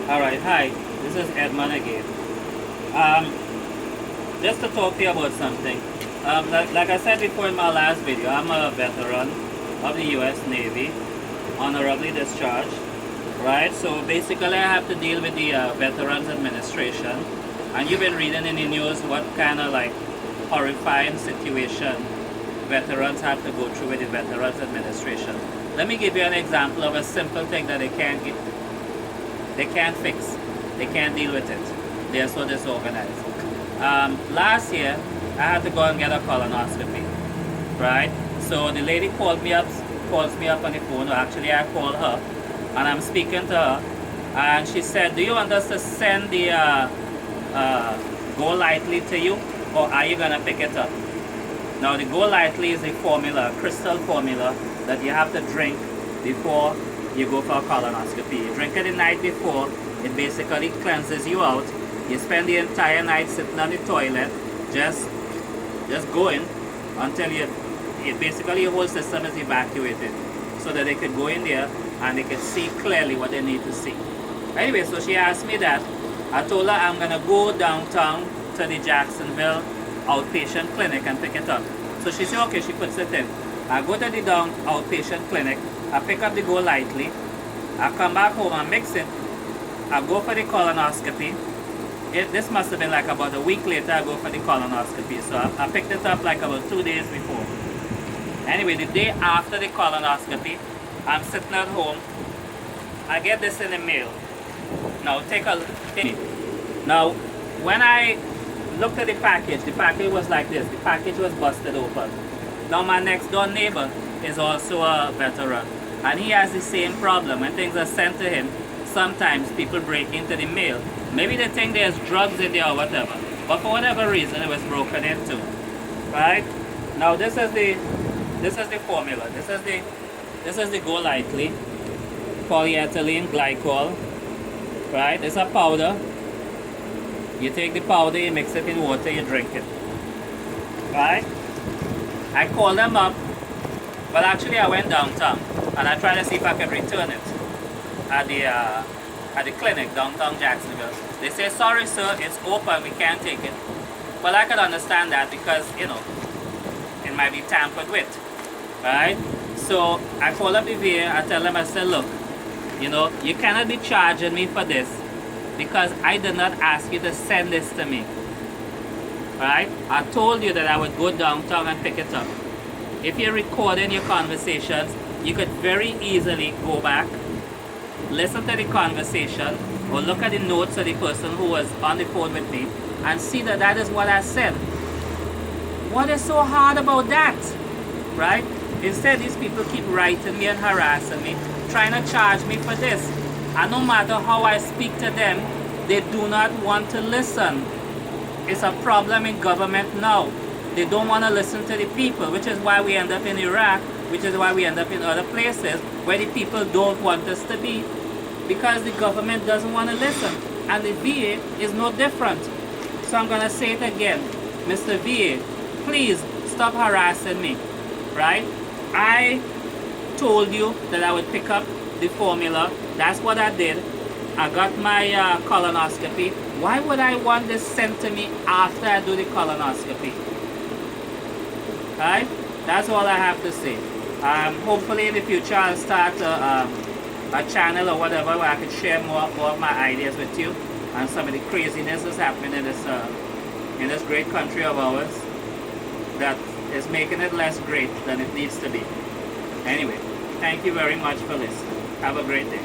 Alright, hi, this is Edmund again. Just to talk to you about something. Like I said before in my last video, I'm a veteran of the US Navy, honorably discharged. Right, so basically I have to deal with the Veterans Administration. And you've been reading in the news what kind of like horrifying situation veterans have to go through with the Veterans Administration. Let me give you an example of a simple thing that they can't fix. They can't deal with it. They are so disorganized. Last year, I had to go and get a colonoscopy, right? So the lady calls me up on the phone, or actually I called her, and I'm speaking to her, and she said, do you want us to send the Go Lightly to you, or are you going to pick it up? Now the Go Lightly is a formula, a crystal formula, that you have to drink before you go for a colonoscopy. You drink it the night before, it basically cleanses you out. You spend the entire night sitting on the toilet, just going until basically your whole system is evacuated, so that they could go in there and they could see clearly what they need to see. Anyway, so she asked me that. I told her I'm gonna go downtown to the Jacksonville outpatient clinic and pick it up. So she said, okay, she puts it in. I go to the outpatient clinic, I pick up the Go Lightly, I come back home and mix it, I go for the colonoscopy. This must have been like about a week later I go for the colonoscopy. So I picked it up like about 2 days before. Anyway, the day after the colonoscopy, I'm sitting at home, I get this in the mail. Now take a look. Now when I looked at the package was like this. The package was busted open. Now my next door neighbor is also a veteran, and he has the same problem. When things are sent to him, sometimes people break into the mail. Maybe they think there's drugs in there or whatever, but for whatever reason it was broken into. Right? Now this is the formula. This is the Go Lightly polyethylene glycol. Right? It's a powder. You take the powder, you mix it in water, you drink it. Right? I called them up, but actually I went downtown and I tried to see if I could return it at the clinic downtown Jacksonville. They say, sorry sir, it's open, we can't take it. Well, I could understand that because, you know, it might be tampered with. Right? So I call up the VA, I tell them, I said, look, you know, you cannot be charging me for this because I did not ask you to send this to me. Right? I told you that I would go downtown and pick it up. If you're recording your conversations, you could very easily go back, listen to the conversation, or look at the notes of the person who was on the phone with me and see that that is what I said. What is so hard about that? Right? Instead, these people keep writing me and harassing me, trying to charge me for this. And no matter how I speak to them, they do not want to listen. It's a problem in government now. They don't want to listen to the people, which is why we end up in Iraq, which is why we end up in other places where the people don't want us to be, because the government doesn't want to listen. And the VA is no different. So I'm going to say it again. Mr. VA, please stop harassing me. Right? I told you that I would pick up the formula. That's what I did. I got my colonoscopy. Why would I want this sent to me after I do the colonoscopy? Right? That's all I have to say. Hopefully in the future I'll start a channel or whatever where I can share more of my ideas with you and some of the craziness that's happening in this great country of ours that is making it less great than it needs to be. Anyway, thank you very much for listening. Have a great day.